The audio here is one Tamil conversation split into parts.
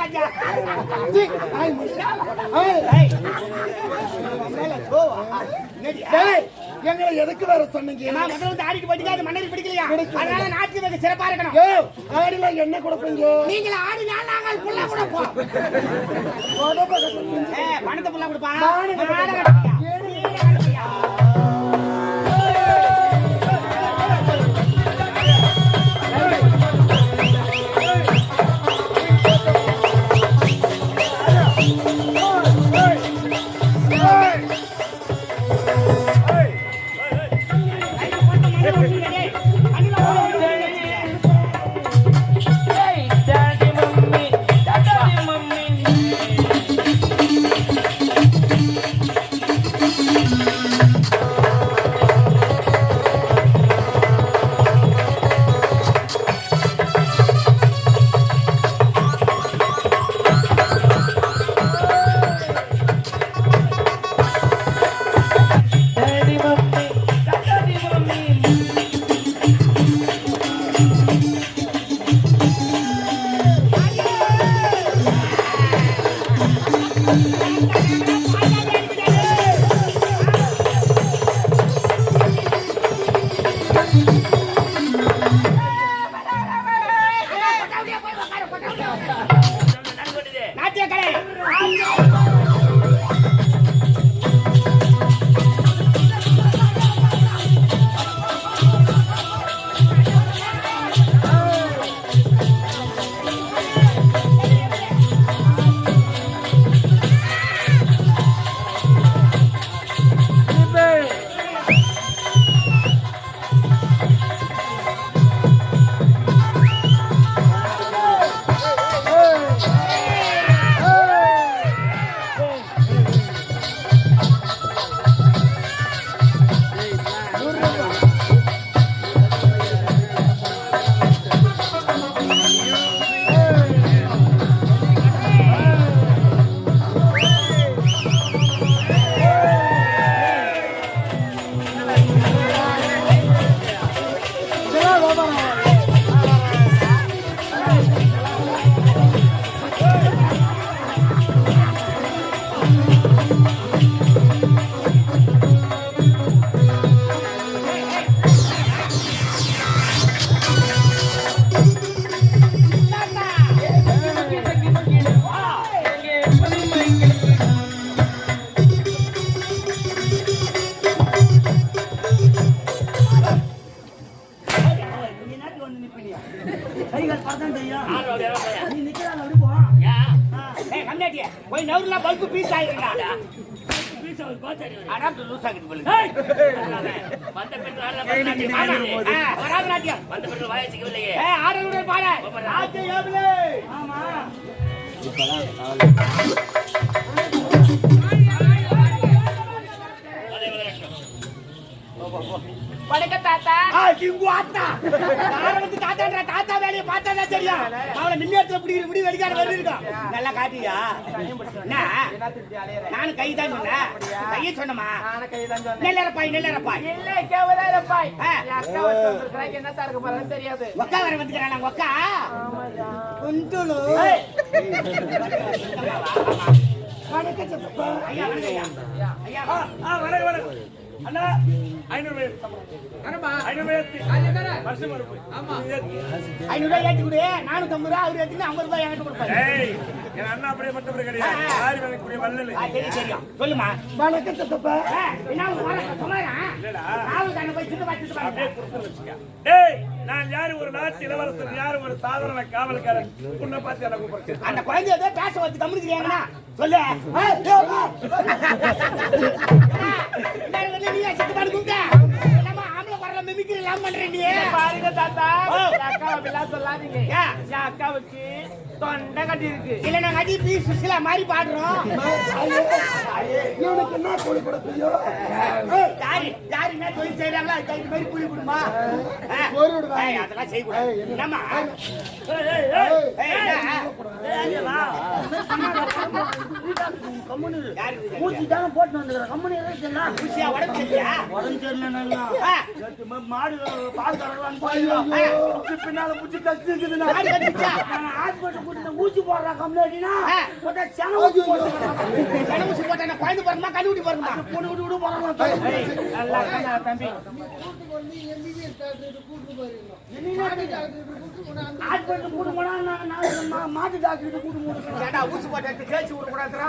ராஜா. எங்களை எதுக்கு வேற சொன்னீங்க? முதல்ல வந்து ஆடிட்டு போயிட்டு அது மன்னருக்கு பிடிக்கலையா? அதனால நாட்டு வைக்க சிறப்பா இருக்கணும். ஆடில என்ன கொடுப்பீங்க? நீங்க ஆடினா நாங்கள் புள்ள கொடுப்போம். பணத்தை புள்ள கொடுப்பா. தாத்தா வேலையை பார்த்தா தெரியும். அவளை மின்னேற்ற முடி வெடிக்காத வருது. நல்லா காட்டியா? நானும் கை தான் சொன்னேன். கையை சொன்னமா? நெல்லரப்பாய் நெல்லரப்பாய் தெரியாது. ஒக்கா வர வந்துக்கிறான். ஒக்கா ஐயா ஐயா அண்ணா 500 ஏற்றி கொடு. 450 ரூபாய் அவர் ஏற்றி 50 ரூபாய் என்கிட்ட கொடுப்பாரு. அண்ணா அப்படியே மத்தபடி கிடையாது. தெரியும். சொல்லுமா? வணக்கம் சித்தப்பா. நான் யாரு ஒரு நாட்டு இளவரசர், யாரு ஒரு சாதாரண காவல்காரன். உன்னை பார்த்து என்ன கூப்பிடுறது? அந்த குழந்தை ஏதோ பேச வச்சு கம்முனுக்கிறீங்கன்னா சொல்லு. பாருங்க தாத்தா, அக்காவெல்லாம் சொல்லாதீங்க. அக்காவுக்கு தொண்டை கட்டி இருக்கு. இல்ல நாங்க அடி பீ சுசிலா மாதிரி பாடுறோம். இவனுக்கு என்ன கூலி கொடுப்பியோ? யாருன்னா தொழில் செய்யறாங்களா கைக்கு மாதிரி கூலி கொடுமா? அதெல்லாம் செய்யக்கூடாது. என்னம்மா ஊசி தானே போட்டு வந்துக்கிறேன். கம்மனி ஊசியா உடம்பு சரியா? உடம்பு சரியில்லை. மாடு பால் தரலான்னு பின்னால பூச்சி கஷ்டம் இருக்குதுன்னா ஹாஸ்பிட்டல் கூட்டிட்டு ஊசி போடுறாங்க. கம்ப்ளைண்ட்னா போட்டா செனவு போட்டா குழந்தை பாருமா கண்ணு ஊட்டி பாருமா பொண்ணு விட்டு போறாங்க தம்பி மாட்டு டாக்டர் கூட்டு போனா ஊசி போட்டு கேச்சு விடக்கூடாதுரா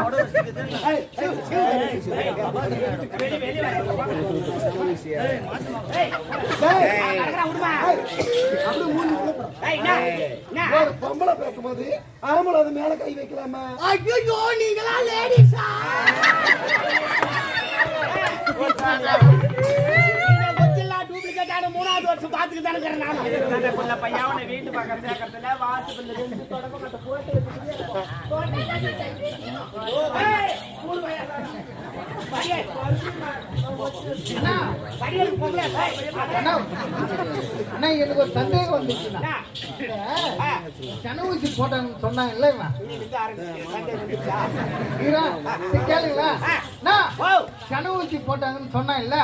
பொம்பளை பேசும்போது ஆம்பளை அது மேல கை வைக்கலாமா? ஐயோ நீங்களா லேடிஸா மூணாவது வருஷம் பாத்துக்கு தானே நான் பையன் வீட்டு பக்கம் சேர்க்கறதுல வாசல் எனக்கு ஒரு சந்தேகம் வந்துச்சுன்னா ஊசி போட்டாங்கன்னு சொன்னாங்கல்ல கேளுங்களா ஊசி போட்டாங்கன்னு சொன்னாங்கல்ல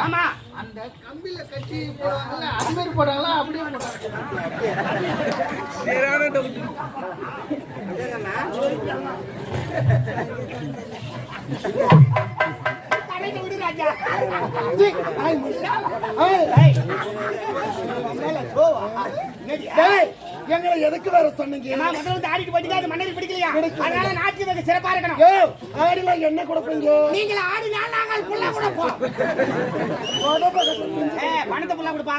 அந்த கம்பியில கட்டி போடுவாங்கல்ல அது மாதிரி போட்டாங்களா அப்படியே எங்களை எதுக்கு வேற சொன்னீங்க? ஆடிட்டு போயிட்டு அது மண்ணரி பிடிக்கலையா? அதனால நாட்டு மிக சிறப்பா இருக்கணும். ஆடினா என்ன கொடுப்பீங்க? நீங்க ஆடினால் நாங்கள் புள்ள கொடுப்போம். பணத்தை புள்ள கொடுப்பா.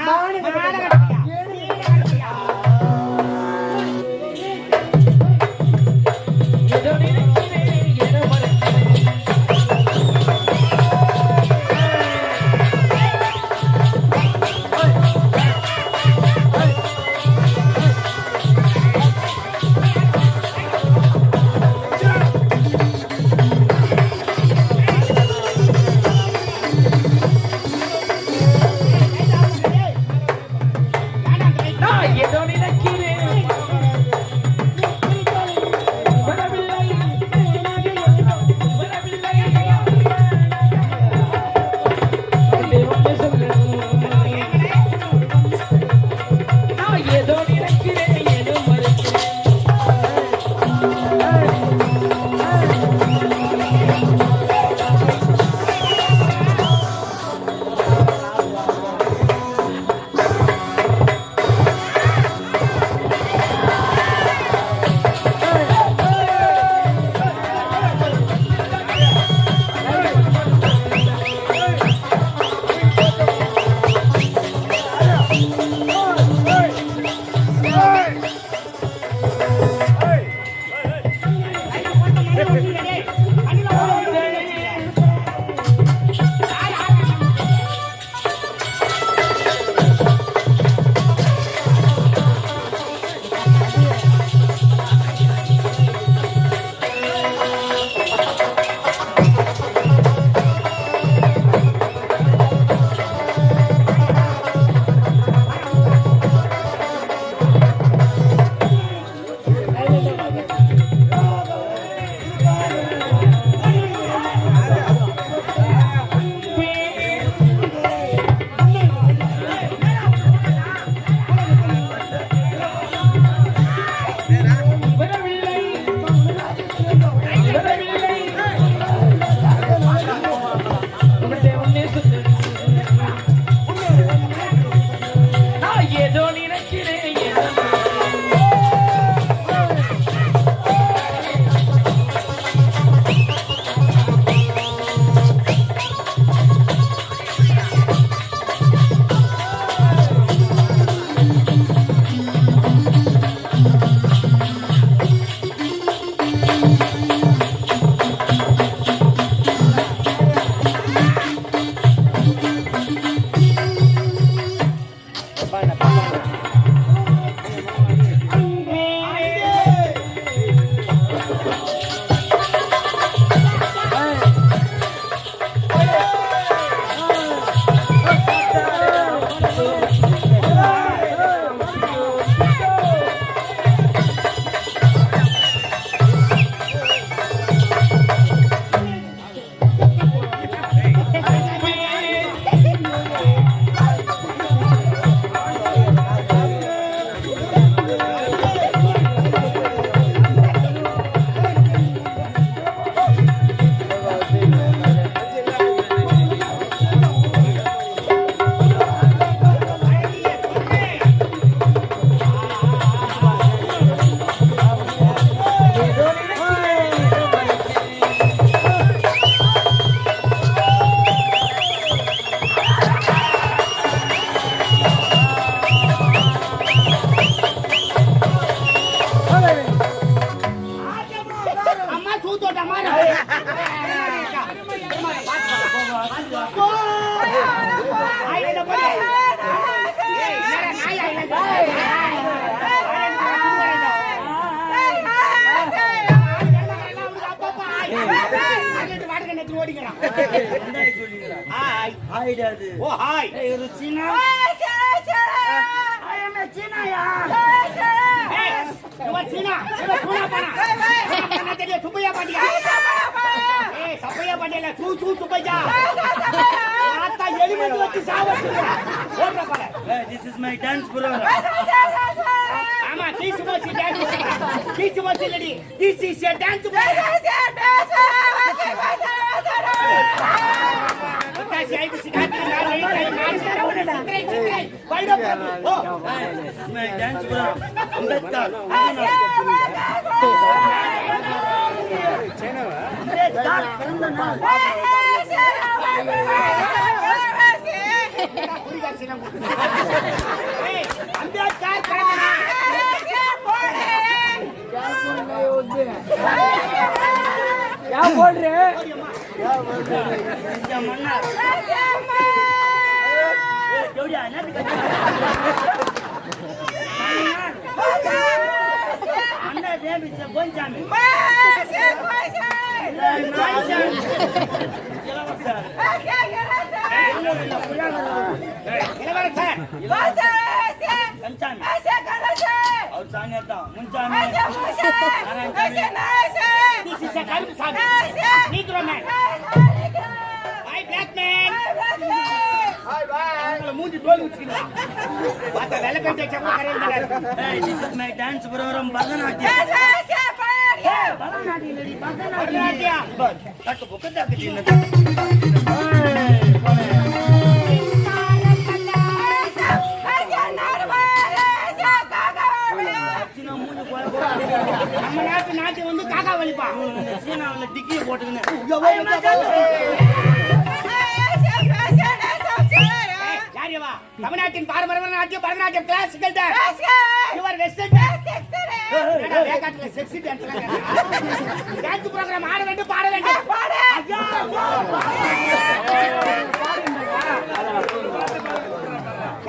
This is my dance program. ஆமா this was a dance program. This was a lady. This is a dance program. This is my dance program. Ambedkar. क्या बोल रहे हैं? This is a Karim Sami. Negro man. Hi black man. Hi bye. மூஞ்சி தோல் உச்சினா. பாத்த வெலக்கம் தேச்சமா கரையல. This is my dance program. Bharatanatyam. Bharatanatyam lady. Bharatanatyam. Takku bukada kidina. நம்ம நாட்டு வந்து காக்கா வலிப்பா சீனாவுல டிக்கி போட்டுக்கினேன் யாரியவா தமிழ்நாட்டின் பாரம்பரிய நாட்டியம் Bharatanatyam classical dance your western dance வேகாட்ல செக்ஸி டான்ஸ் டான்ஸ் புரோகிராம் ஆட வேண்டும் பாட வேண்டும் ஐயா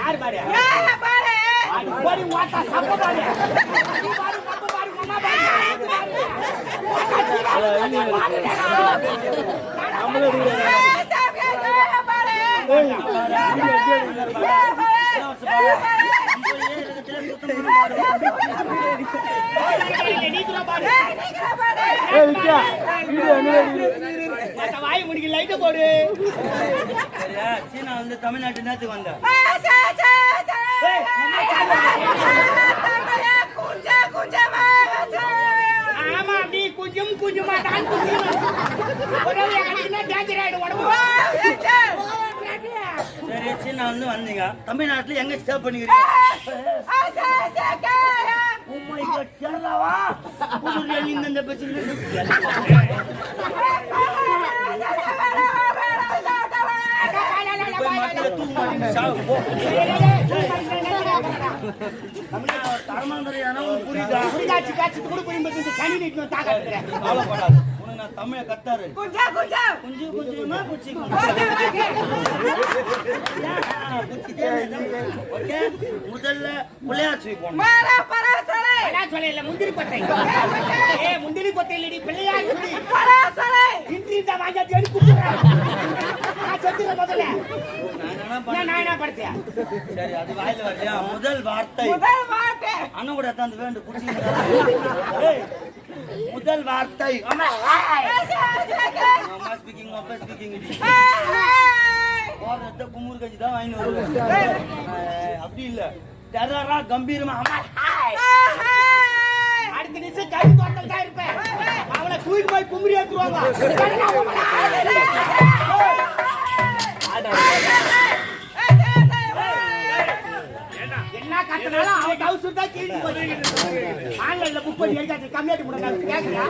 யார் பாரு போடி வாட்டா சப்ப பாரு பாரு பப்ப பாரு மம்மா வாய் முடிக்க லைட் போடு சீனா வந்து தமிழ்நாட்டு நேரத்துக்கு வந்த ஆமா நீ கொஞ்சம் கொஞ்சமா தான் சரி சீனா வந்து வந்தீங்க தமிழ்நாட்டுல எங்க ஸ்டே பண்ணிக்கிறீங்க கேரளாவா இந்த தமிழ கத்தாரு முதல்ல பிள்ளையாச்சி போனோம் முந்திரி கொட்டை முந்திரி கொட்டை இல்லடி பிள்ளையார் முதல்ல நான் என்ன படுத்தேன் சரி அது வாயில வரலையா முதல் வார்த்தை அண்ணன் கூட தான் வேண்டு குச்சி முதல் வார்த்தை குமுறு கஞ்சி தான் வாங்கி வருவேன் அப்படி இல்ல டெரரா கம்பீரமா அடுத்த நிமிஷம் கை தோட்டம் தான் இருப்பேன் அவளை தூக்கி போய் கும்பரி ஏற்றுவாங்க என்ன கட்டனாலும் அவன் டவுசர் தான் கீழே போய் ஆன்லைன்ல புக் பண்ணி எழுதி கம்மியாட்டி முன்னாடி கேட்கறியா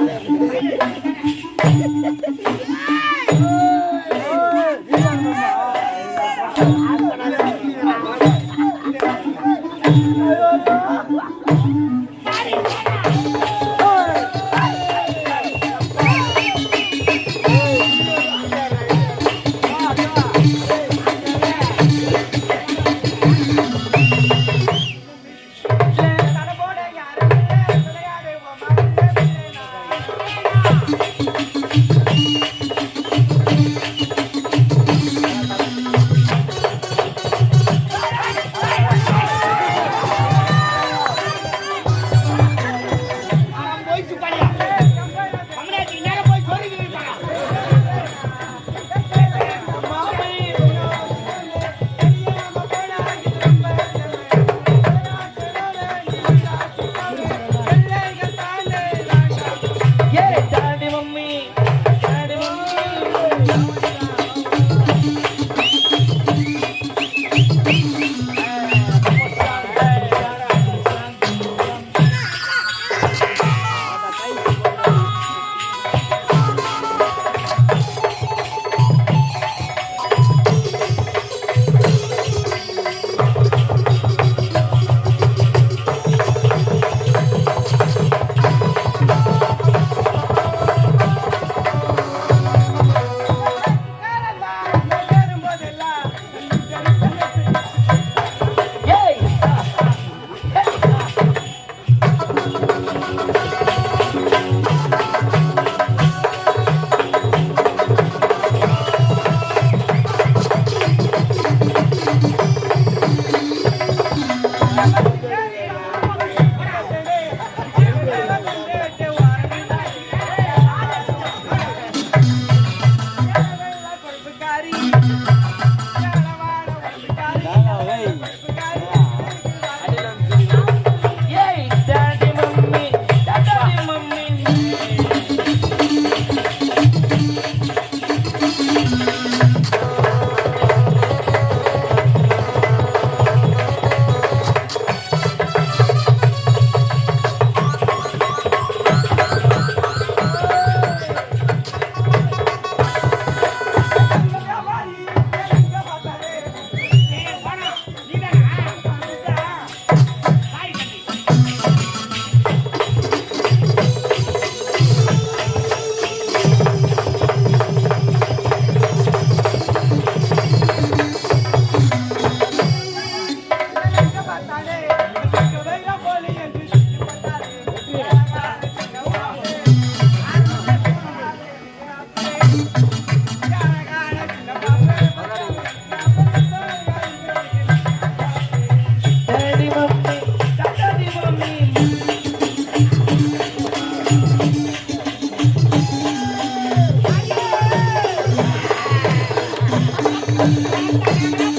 நாங்களா